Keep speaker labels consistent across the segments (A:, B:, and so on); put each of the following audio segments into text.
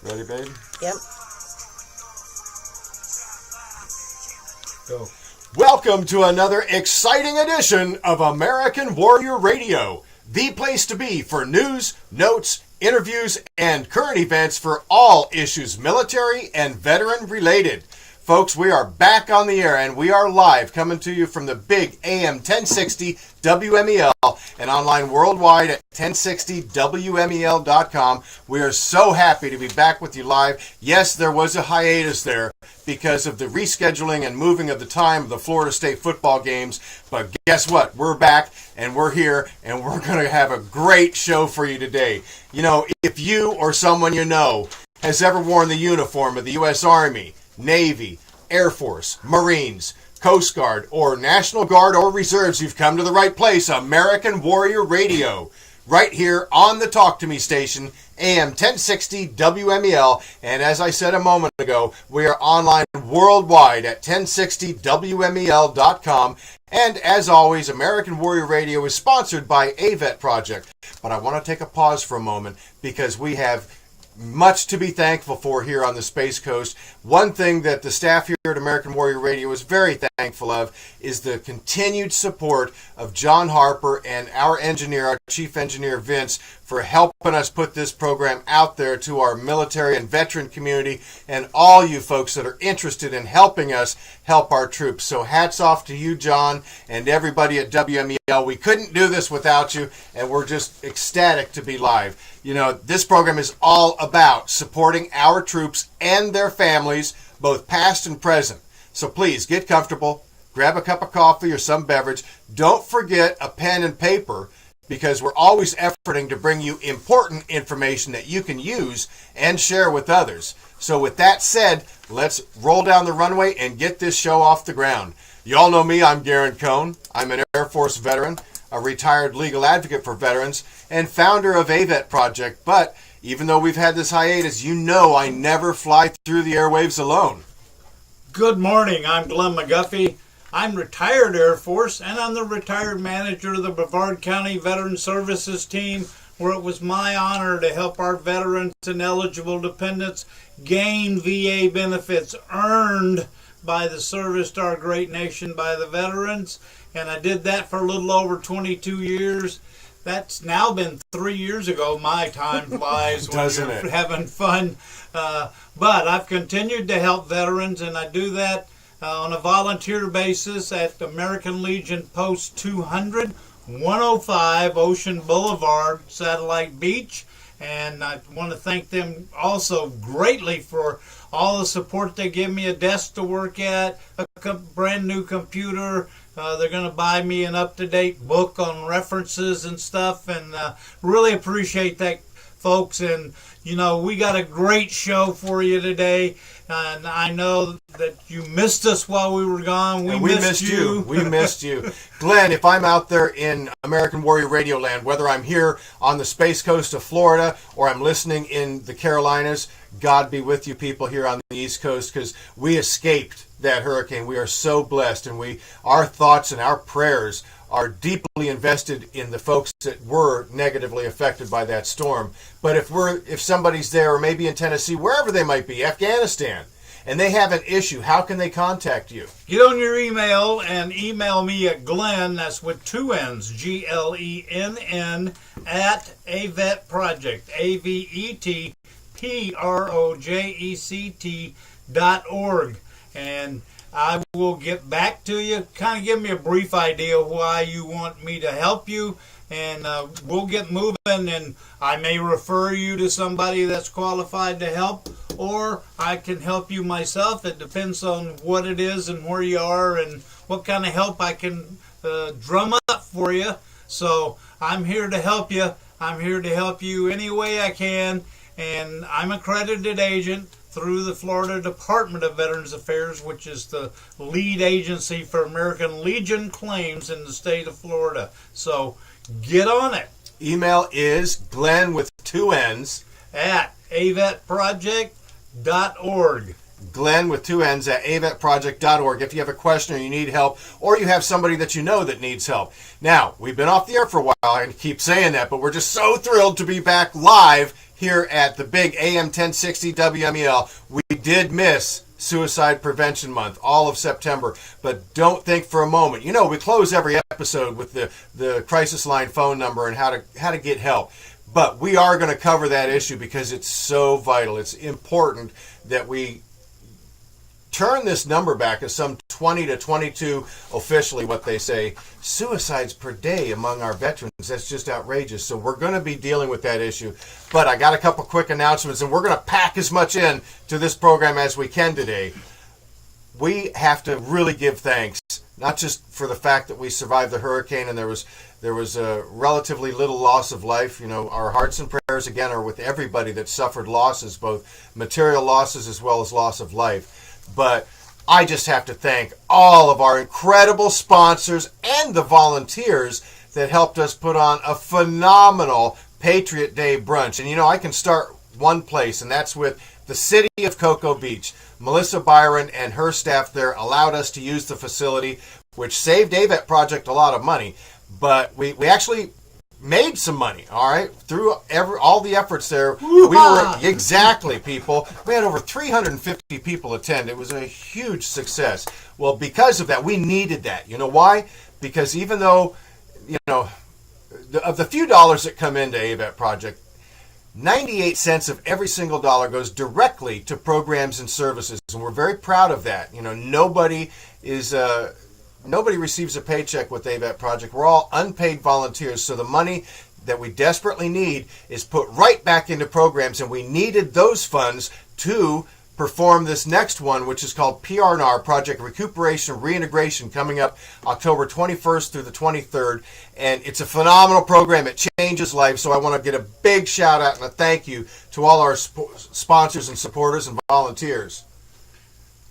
A: Ready, babe?
B: Yep.
A: Go. Welcome to another exciting edition of American Warrior Radio, the place to be for news, notes, interviews, and current events for all issues military and veteran related. Folks, we are back on the air and we are live coming to you from the big AM 1060 WMEL and online worldwide at 1060WMEL.com. We are so happy to be back with you live. Yes, there was a hiatus there because of the rescheduling and moving of the time of the Florida State football games. But guess what? We're back and we're here and we're going to have a great show for you today. You know, if you or someone you know has ever worn the uniform of the U.S. Army, Navy, Air Force, Marines, Coast Guard, or National Guard or Reserves, you've come to the right place. American Warrior Radio, right here on the Talk to Me station, AM 1060 WMEL. And as I said a moment ago, we are online worldwide at 1060WMEL.com. And as always, American Warrior Radio is sponsored by AVET Project. But I want to take a pause for a moment because we have much to be thankful for here on the Space Coast. One thing that the staff here at American Warrior Radio is very thankful of is the continued support of John Harper and our engineer, our chief engineer Vince, for helping us put this program out there to our military and veteran community and all you folks that are interested in helping us help our troops. So hats off to you, John, and everybody at WMEL. We couldn't do this without you, and we're just ecstatic to be live. You know, this program is all about supporting our troops and their families, both past and present. So please get comfortable, grab a cup of coffee or some beverage. Don't forget a pen and paper, because we're always efforting to bring you important information that you can use and share with others. So with that said, let's roll down the runway and get this show off the ground. You all know me, I'm Garen Cohn. I'm an Air Force veteran, a retired legal advocate for veterans, and founder of AVET Project. But even though we've had this hiatus, you know I never fly through the airwaves alone.
C: Good morning, I'm Glenn McGuffey. I'm retired Air Force, and I'm the retired manager of the Brevard County Veteran Services Team, where it was my honor to help our veterans and eligible dependents gain VA benefits earned by the service to our great nation by the veterans. And I did that for a little over 22 years. That's now been 3 years ago. My time flies when you're having fun. But I've continued to help veterans, and I do that on a volunteer basis at American Legion Post 200, 105 Ocean Boulevard, Satellite Beach. And I want to thank them also greatly for all the support they give me, a desk to work at, a brand new computer. They're going to buy me an up-to-date book on references and stuff, and really appreciate that, folks. And, you know, we got a great show for you today. And I know that you missed us while we were gone. We missed you.
A: We missed you. Glenn, if I'm out there in American Warrior Radio land, whether I'm here on the Space Coast of Florida or I'm listening in the Carolinas, God be with you people here on the East Coast, because we escaped that hurricane. We are so blessed, and our thoughts and our prayers are deeply invested in the folks that were negatively affected by that storm. But if somebody's there, or maybe in Tennessee, wherever they might be, Afghanistan, and they have an issue, how can they contact you?
C: Get on your email and email me at Glenn, that's with two N's, GLENN, at AVET Project, AVETPROJECT.org. And I will get back to you. Kind of give me a brief idea of why you want me to help you, and we'll get moving. And I may refer you to somebody that's qualified to help, or I can help you myself. It depends on what it is and where you are and what kind of help I can drum up for you. So I'm here to help you. I'm here to help you any way I can, and I'm an accredited agent through the Florida Department of Veterans Affairs, which is the lead agency for American Legion claims in the state of Florida. So get on it.
A: Email is Glenn with two N's
C: at avetproject.org.
A: Glenn with 2 N's at avetproject.org if you have a question or you need help, or you have somebody that you know that needs help. Now, we've been off the air for a while, I keep saying that, but we're just so thrilled to be back live here at the big AM 1060 WMEL. We did miss Suicide Prevention Month, all of September, but don't think for a moment. You know, we close every episode with the crisis line phone number and how to get help. But we are going to cover that issue because it's so vital. It's important that we turn this number back to some 20 to 22, officially what they say, suicides per day among our veterans. That's just outrageous. So we're going to be dealing with that issue. But I got a couple quick announcements, and we're going to pack as much in to this program as we can today. We have to really give thanks, not just for the fact that we survived the hurricane and there was a relatively little loss of life. You know, our hearts and prayers, again, are with everybody that suffered losses, both material losses as well as loss of life. But I just have to thank all of our incredible sponsors and the volunteers that helped us put on a phenomenal Patriot Day brunch. And, you know, I can start one place, and that's with the city of Cocoa Beach. Melissa Byron and her staff there allowed us to use the facility, which saved AVET Project a lot of money. But we actually made some money, all right, through all the efforts there.
C: Woo-ha!
A: We were exactly, people. We had over 350 people attend. It was a huge success. Well, because of that, we needed that. You know why? Because even though, you know, of the few dollars that come into AVET Project, 98 cents of every single dollar goes directly to programs and services, and we're very proud of that. You know, nobody receives a paycheck with AVET Project. We're all unpaid volunteers, so the money that we desperately need is put right back into programs, and we needed those funds to perform this next one, which is called PR&R, Project Recuperation Reintegration, coming up October 21st through the 23rd. And it's a phenomenal program. It changes lives. So I want to get a big shout out and a thank you to all our sponsors and supporters and volunteers.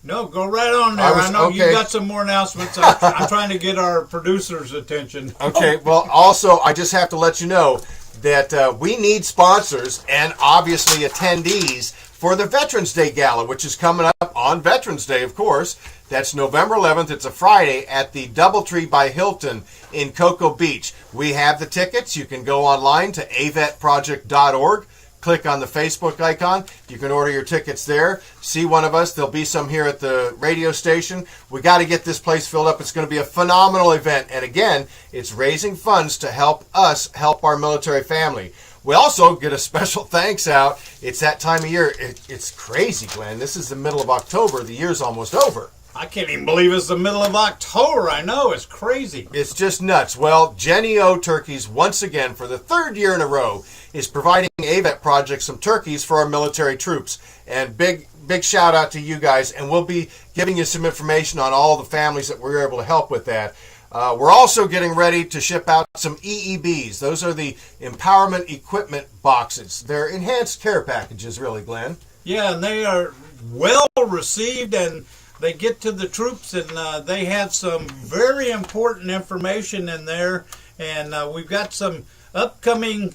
C: No, go right on there. I know you got some more announcements. I'm trying to get our producers' attention.
A: Okay, well, also, I just have to let you know that we need sponsors and obviously attendees for the Veterans Day Gala, which is coming up on Veterans Day, of course. That's November 11th. It's a Friday at the Doubletree by Hilton in Cocoa Beach. We have the tickets. You can go online to avetproject.org. Click on the Facebook icon. You can order your tickets there. See one of us. There'll be some here at the radio station. We got to get this place filled up. It's going to be a phenomenal event. And again, it's raising funds to help us help our military family. We also get a special thanks out. It's that time of year. It's crazy, Glenn. This is the middle of October. The year's almost over.
C: I can't even believe it's the middle of October. I know, it's crazy.
A: It's just nuts. Well, Jenny O Turkeys, once again, for the 3rd year in a row, is providing AVET Project some turkeys for our military troops. And big shout out to you guys. And we'll be giving you some information on all the families that we're able to help with that. We're also getting ready to ship out some EEBs. Those are the Empowerment Equipment Boxes. They're enhanced care packages, really, Glenn.
C: Yeah, and they are well received, and they get to the troops, and they have some very important information in there. And we've got some upcoming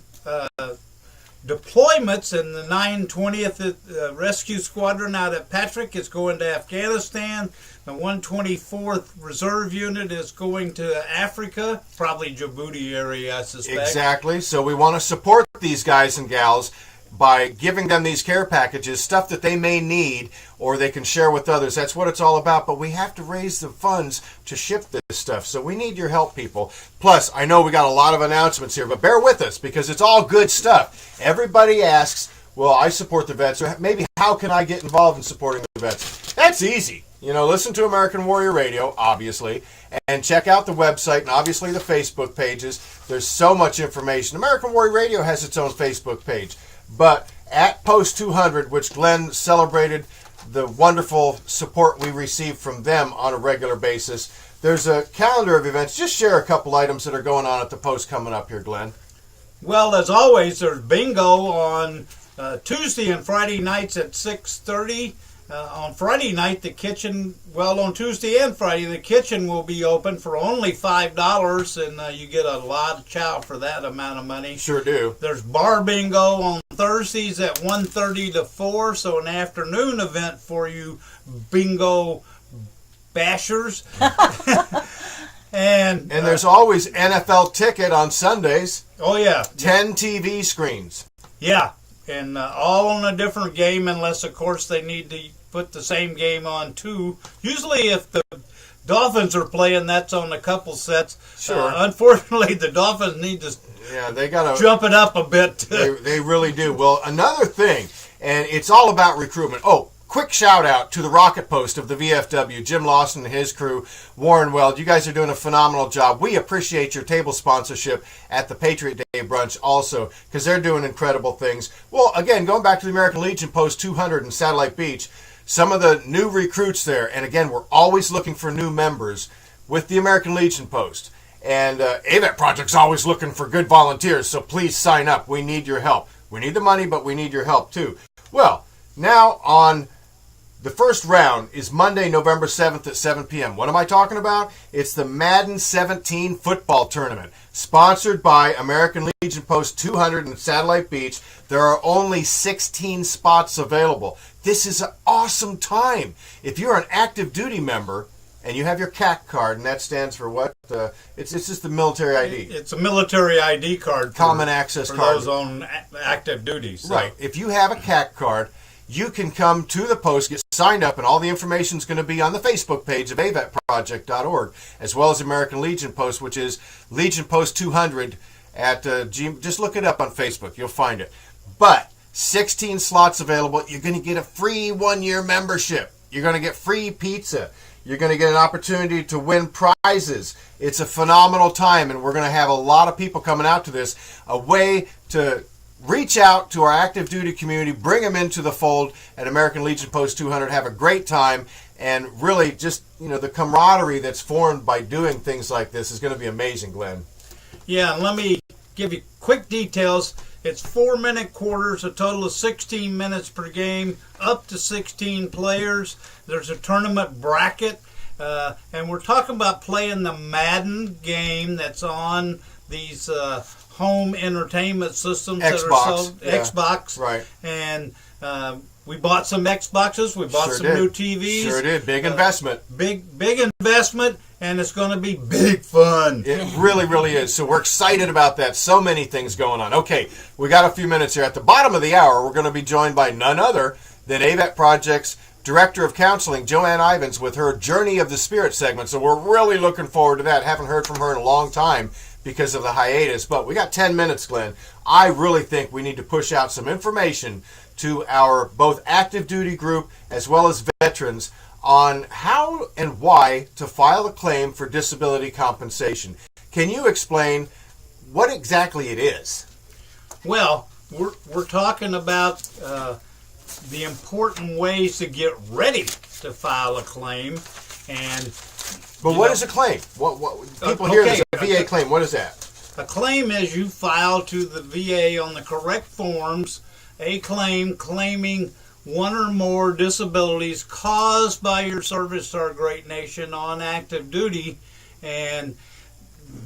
C: deployments, and the 920th Rescue Squadron out at Patrick is going to Afghanistan. The 124th Reserve Unit is going to Africa, probably Djibouti area, I suspect.
A: Exactly. So we want to support these guys and gals by giving them these care packages, stuff that they may need or they can share with others. That's what it's all about. But we have to raise the funds to ship this stuff. So we need your help, people. Plus, I know we got a lot of announcements here, but bear with us because it's all good stuff. Everybody asks, well, I support the vets. Or maybe how can I get involved in supporting the vets? That's easy. You know, listen to American Warrior Radio, obviously, and check out the website and obviously the Facebook pages. There's so much information. American Warrior Radio has its own Facebook page. But at Post 200, which Glenn celebrated the wonderful support we receive from them on a regular basis, there's a calendar of events. Just share a couple items that are going on at the Post coming up here, Glenn.
C: Well, as always, there's bingo on Tuesday and Friday nights at 6:30. On Friday night, the kitchen, on Tuesday and Friday, the kitchen will be open for only $5, and you get a lot of chow for that amount of money.
A: Sure do.
C: There's bar bingo on Thursdays at 1:30 to 4, so an afternoon event for you bingo bashers. and
A: there's always NFL Ticket on Sundays.
C: Oh, yeah.
A: 10 TV screens.
C: Yeah, and all on a different game, unless, of course, they need to put the same game on too. Usually if the Dolphins are playing, that's on a couple sets.
A: Sure.
C: Unfortunately, the Dolphins need to
A: they gotta
C: jump it up a bit.
A: They really do. Well, another thing, and it's all about recruitment. Oh, quick shout out to the Rocket Post of the VFW, Jim Lawson and his crew, Warren Weld. You guys are doing a phenomenal job. We appreciate your table sponsorship at the Patriot Day brunch also, because they're doing incredible things. Well, again, going back to the American Legion Post 200 in Satellite Beach, some of the new recruits there, and again, we're always looking for new members with the American Legion Post. And AVET Project's always looking for good volunteers, so please sign up. We need your help. We need the money, but we need your help too. Well, now on the first round is Monday, November 7th at 7 p.m. What am I talking about? It's the Madden 17 football tournament, sponsored by American Legion Post 200 in Satellite Beach. There are only 16 spots available. This is an awesome time. If you're an active duty member and you have your CAC card, and that stands for what? It's just the military ID.
C: It's a military ID card.
A: Common access
C: for
A: card.
C: those on active duty. So.
A: Right. If you have a CAC card, you can come to the post, get signed up, and all the information is going to be on the Facebook page of avetproject.org, as well as American Legion Post, which is Legion Post 200 at just look it up on Facebook. You'll find it. But 16 slots available. You're going to get a free 1-year membership. You're going to get free pizza. You're going to get an opportunity to win prizes. It's a phenomenal time, and we're going to have a lot of people coming out to this. A way to reach out to our active duty community, bring them into the fold at American Legion Post 200, have a great time, and really just, the camaraderie that's formed by doing things like this is going to be amazing, Glenn.
C: Yeah, and let me give you quick details. It's 4-minute quarters, a total of 16 minutes per game, up to 16 players. There's a tournament bracket, and we're talking about playing the Madden game that's on these home entertainment systems
A: Xbox,
C: that are sold.
A: yeah.
C: Xbox.
A: Right.
C: And we bought some Xboxes. We bought some new TVs.
A: Sure did. Big investment.
C: Big investment, and it's going to be big fun.
A: It really, really is. So we're excited about that. So many things going on. Okay, we got a few minutes here. At the bottom of the hour, we're going to be joined by none other than AVET Project's Director of Counseling, Joanne Ivins, with her Journey of the Spirit segment. So we're really looking forward to that. Haven't heard from her in a long time because of the hiatus, but we got 10 minutes, Glenn. I really think we need to push out some information to our both active duty group as well as veterans on how and why to file a claim for disability compensation. Can you explain what exactly it is? Well,
C: we're talking about the important ways to get ready to file a claim.
A: But what is a claim? What people hear there's a VA claim. What is that?
C: A claim is you file to the VA on the correct forms a claim claiming one or more disabilities caused by your service to our great nation on active duty, and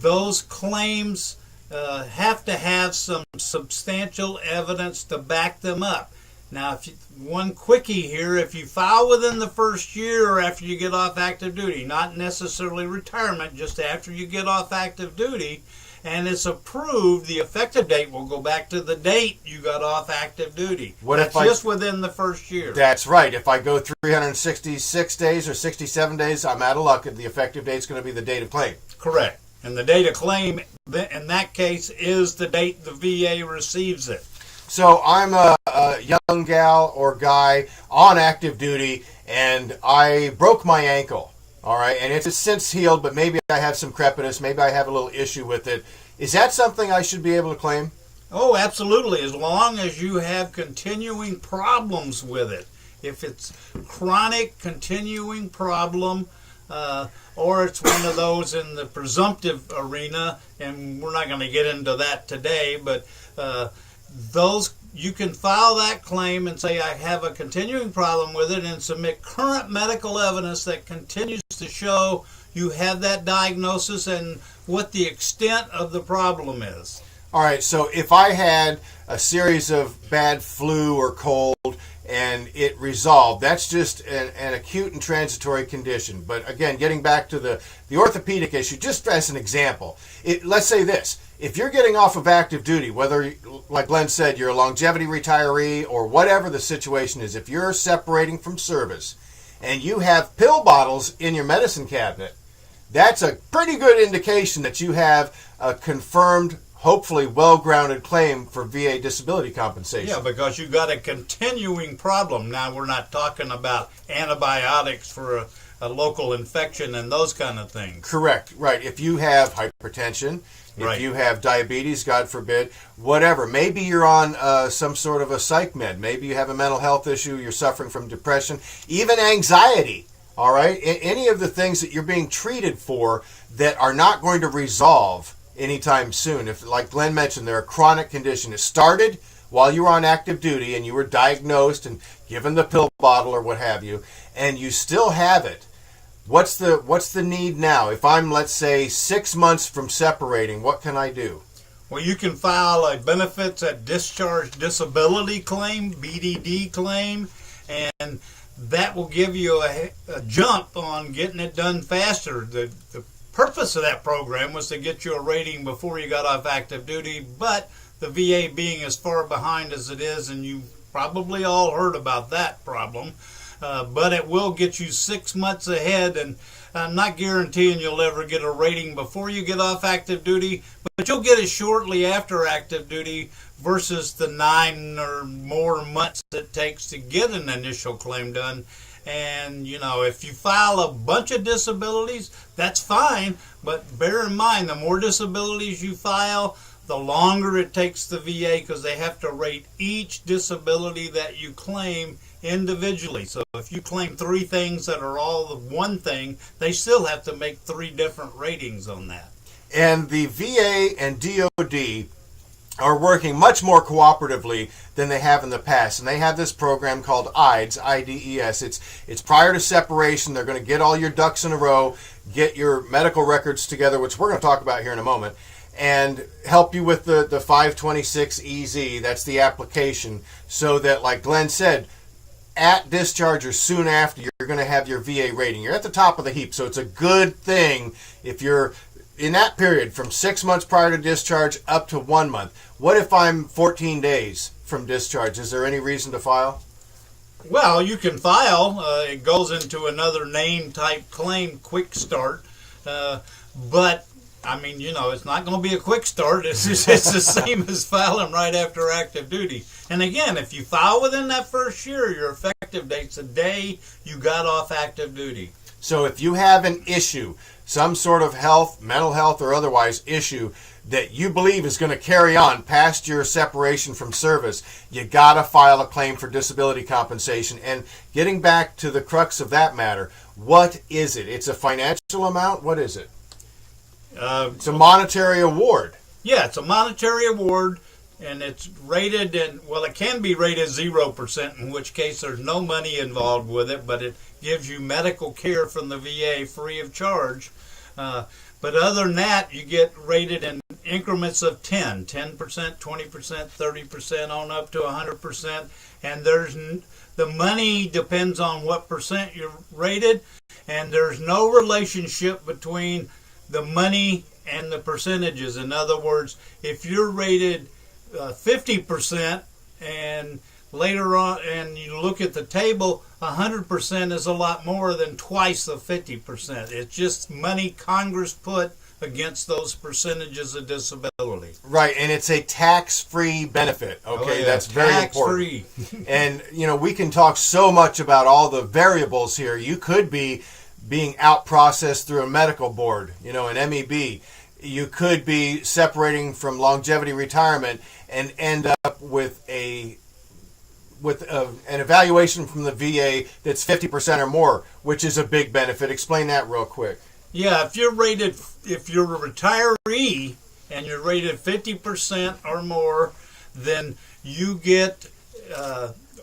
C: those claims have to have some substantial evidence to back them up. Now, one quickie here, if you file within the first year or after you get off active duty, not necessarily retirement, just after you get off active duty, and it's approved, the effective date will go back to the date you got off active duty. That's just within the first year.
A: That's right. If I go 366 days or 67 days, I'm out of luck. The effective date is going to be the date of claim.
C: Correct. And the date of claim, in that case, is the date the VA receives it.
A: So I'm a young gal or guy on active duty, and I broke my ankle. All right, and it's since healed, but maybe I have some crepitus, maybe I have a little issue with it. Is that something I should be able to claim?
C: Oh, absolutely, as long as you have continuing problems with it. If it's chronic, continuing problem, or it's one of those in the presumptive arena, and we're not going to get into that today, but those you can file that claim and say, I have a continuing problem with it, and submit current medical evidence that continues to show you have that diagnosis and what the extent of the problem is.
A: All right, so if I had a series of bad flu or cold and it resolved, that's just an acute and transitory condition. But again, getting back to the orthopedic issue, just as an example, let's say this. If you're getting off of active duty, whether, like Glenn said, you're a longevity retiree or whatever the situation is, if you're separating from service and you have pill bottles in your medicine cabinet, that's a pretty good indication that you have a confirmed, hopefully well-grounded claim for VA disability compensation.
C: Yeah, because you got a continuing problem. Now, we're not talking about antibiotics for a local infection and those kind of things.
A: Correct, right. If you have hypertension, if you have diabetes, God forbid, whatever. Maybe you're on some sort of a psych med. Maybe you have a mental health issue, you're suffering from depression, even anxiety. All right? Any of the things that you're being treated for that are not going to resolve anytime soon. If, like Glenn mentioned, they're a chronic condition. It started while you were on active duty and you were diagnosed and given the pill bottle or what have you, and you still have it. What's the need now? If I'm, let's say, 6 months from separating, what can I do?
C: Well, you can file a benefits at discharge disability claim, BDD claim, and that will give you a jump on getting it done faster. The purpose of that program was to get you a rating before you got off active duty, but the VA being as far behind as it is, and you've probably all heard about that problem, but it will get you 6 months ahead, and I'm not guaranteeing you'll ever get a rating before you get off active duty, but you'll get it shortly after active duty versus the 9 or more months it takes to get an initial claim done. And, you know, if you file a bunch of disabilities, that's fine, but bear in mind, the more disabilities you file, the longer it takes the VA, because they have to rate each disability that you claim individually. So if you claim 3 things that are all the one thing, they still have to make 3 different ratings on that.
A: And the VA and DOD are working much more cooperatively than they have in the past. And they have this program called IDES, I-D-E-S. It's prior to separation. They're going to get all your ducks in a row, get your medical records together, which we're going to talk about here in a moment, and help you with the 526EZ. That's the application, so that, like Glenn said, at discharge or soon after, you're going to have your VA rating. You're at the top of the heap, so it's a good thing if you're in that period from 6 months prior to discharge up to 1 month. What if I'm 14 days from discharge? Is there any reason to file?
C: Well, you can file. It goes into another name type claim, quick start. But, I mean, you know, it's not going to be a quick start. It's the same as filing right after active duty. And again, if you file within that first year, your effective date's the day you got off active duty.
A: So if you have an issue, some sort of health, mental health or otherwise issue that you believe is going to carry on past your separation from service, you got to file a claim for disability compensation. And getting back to the crux of that matter, what is it? It's a financial amount? What is it? It's a monetary award.
C: Yeah, it's a monetary award, and it's rated, and well, it can be rated 0%, in which case there's no money involved with it, but it gives you medical care from the VA free of charge. But other than that, you get rated in increments of 10%, 20%, 30% on up to 100%. And the money depends on what percent you're rated, and there's no relationship between the money and the percentages. In other words, if you're rated 50% and later on, and you look at the table, 100% is a lot more than twice the 50%. It's just money Congress put against those percentages of disability.
A: Right, and it's a tax-free benefit. Okay,
C: oh, yeah.
A: That's very
C: tax-free.
A: important. And, you know, we can talk so much about all the variables here. You could be being out-processed through a medical board, you know, an MEB. You could be separating from longevity retirement and end up with an evaluation from the VA that's 50% or more, which is a big benefit. Explain that real quick.
C: Yeah, if you're a retiree and you're rated 50% or more, then you get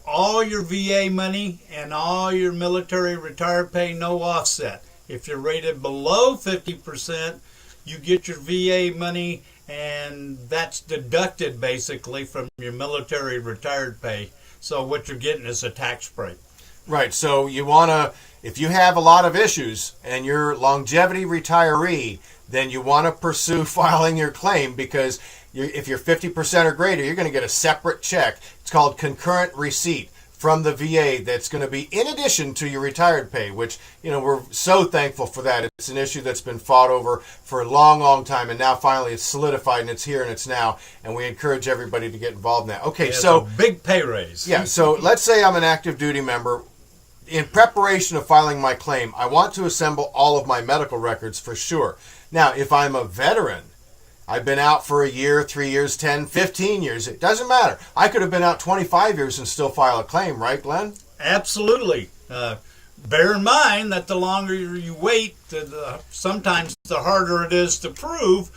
C: all your VA money and all your military retired pay, no offset. If you're rated below 50%, you get your VA money, and that's deducted basically from your military retired pay. So what you're getting is a tax break.
A: Right. So you want to, if you have a lot of issues and you're longevity retiree, then you want to pursue filing your claim, because if you're 50% or greater, you're going to get a separate check. It's called concurrent receipt from the VA that's going to be in addition to your retired pay, which, we're so thankful for that. It's an issue that's been fought over for a long, long time, and now finally it's solidified, and it's here and it's now, and we encourage everybody to get involved in that. Okay, so
C: it's a big pay raise.
A: Yeah, so let's say I'm an active duty member. In preparation of filing my claim, I want to assemble all of my medical records for sure. Now, if I'm a veteran, I've been out for a year, 3 years, 10, 15 years. It doesn't matter. I could have been out 25 years and still file a claim, right, Glenn?
C: Absolutely. Bear in mind that the longer you wait, sometimes the harder it is to prove.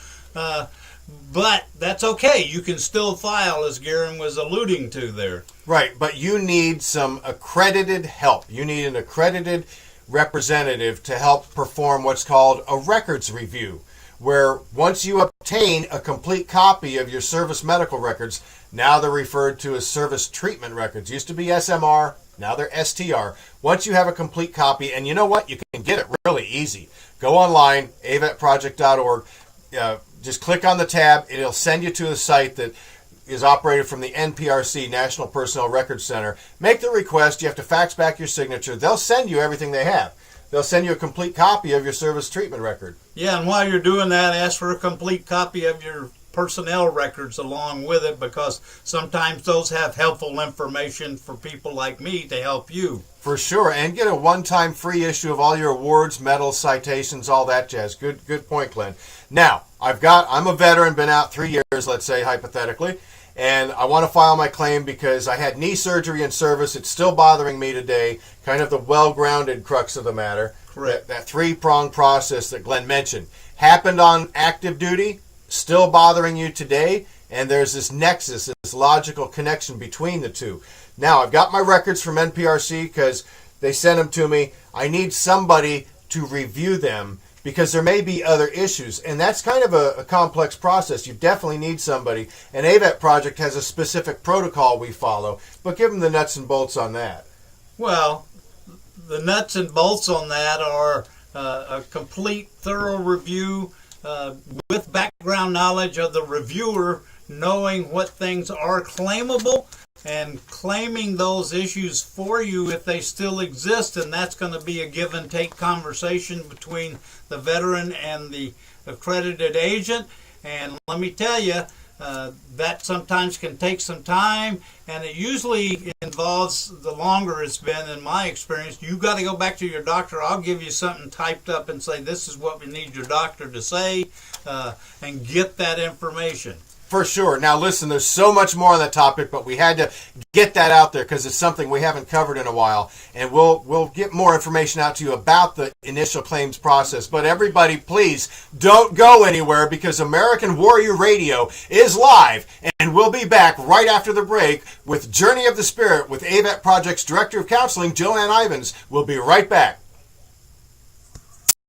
C: But that's okay. You can still file, as Garen was alluding to there.
A: Right, but you need some accredited help. You need an accredited representative to help perform what's called a records review, where once you obtain a complete copy of your service medical records, now they're referred to as service treatment records. Used to be SMR, now they're STR. Once you have a complete copy, and you know what? You can get it really easy. Go online, avetproject.org. Just click on the tab. It'll send you to a site that is operated from the NPRC, National Personnel Records Center. Make the request. You have to fax back your signature. They'll send you everything they have. They'll send you a complete copy of your service treatment record.
C: Yeah, and while you're doing that, ask for a complete copy of your personnel records along with it, because sometimes those have helpful information for people like me to help you.
A: For sure, and get a one-time free issue of all your awards, medals, citations, all that jazz. Good point, Glenn. Now, I'm a veteran, been out 3 years, let's say, hypothetically, and I want to file my claim because I had knee surgery in service. It's still bothering me today, kind of the well-grounded crux of the matter.
C: Correct.
A: That three-pronged process that Glenn mentioned happened on active duty, still bothering you today, and there's this nexus, this logical connection between the two. Now, I've got my records from NPRC because they sent them to me. I need somebody to review them because there may be other issues, and that's kind of a complex process. You definitely need somebody. And AVET Project has a specific protocol we follow, but give them the nuts and bolts on that.
C: Well, the nuts and bolts on that are a complete, thorough review with background knowledge of the reviewer, knowing what things are claimable and claiming those issues for you if they still exist, and that's going to be a give and take conversation between the veteran and the accredited agent. And let me tell you, that sometimes can take some time, and it usually involves, the longer it's been in my experience, you got to go back to your doctor. I'll give you something typed up and say, this is what we need your doctor to say, and get that information.
A: For sure. Now listen, there's so much more on that topic, but we had to get that out there because it's something we haven't covered in a while, and we'll get more information out to you about the initial claims process. But everybody, please don't go anywhere, because American Warrior Radio is live, and we'll be back right after the break with Journey of the Spirit with AVET Project's Director of Counseling, Joanne Ivins. We'll be right back.